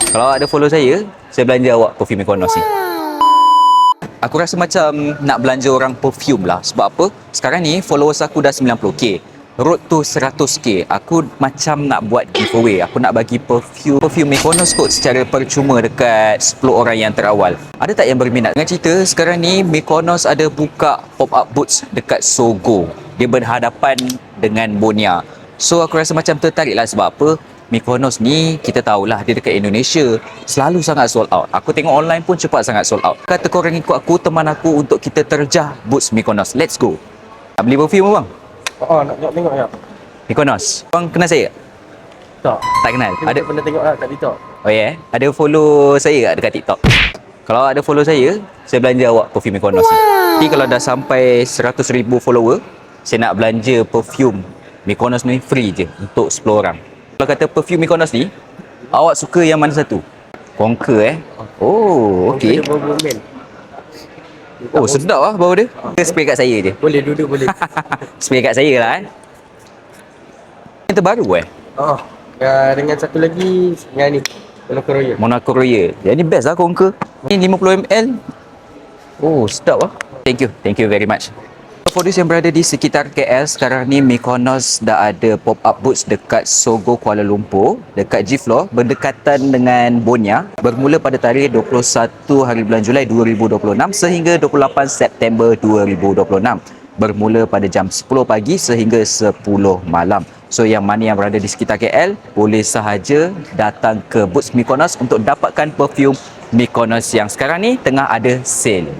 Kalau ada follow saya belanja awak perfume Mykonos ni. Aku rasa macam nak belanja orang perfume lah. Sebab apa? Sekarang ni followers aku dah 90k. Road to 100k. Aku macam nak buat giveaway. Aku nak bagi perfume Mykonos kot secara percuma dekat 10 orang yang terawal. Ada tak yang berminat? Dengan cerita sekarang ni Mykonos ada buka pop-up booths dekat Sogo. Dia berhadapan dengan Bonia. So aku rasa macam tertarik lah. Sebab apa? Mykonos ni kita tahulah dia dekat Indonesia selalu sangat sold out. Aku tengok online pun cepat sangat sold out. Kata korang ikut aku, teman aku, untuk kita terjah boots Mykonos. Let's go. Nak beli perfume bang? Nak tengok ya. Mykonos. Bang kenal saya? Tak. Tak kenal. Ada pernah tengok lah kat TikTok. Oh ya? Ada follow saya tak dekat TikTok? Kalau ada follow saya belanja awak perfume Mykonos ni. Nanti kalau dah sampai 100,000 follower, saya nak belanja perfume Mykonos ni free je untuk 10 orang. Kalau kata perfume Mykonos ni, awak suka yang mana satu? Conquer Oh, okey. Dia bau men. Oh, sedap lah bau dia. Dia spray kat saya je. Boleh duduk boleh. Spray kat saya lah Yang terbaru Dengan satu lagi yang ni Monaco Royal. Monaco Royal. Yang ni best lah Conquer. Ni 50ml. Oh, sedap lah. Thank you very much. For those yang berada di sekitar KL, sekarang ni Mykonos dah ada pop-up booths dekat Sogo Kuala Lumpur, dekat G-Floor, berdekatan dengan Bonia, bermula pada tarikh 21 hari bulan Julai 2026 sehingga 28 September 2026. Bermula pada jam 10 pagi sehingga 10 malam. So yang mana yang berada di sekitar KL, boleh sahaja datang ke booths Mykonos untuk dapatkan perfume Mykonos yang sekarang ni tengah ada sale.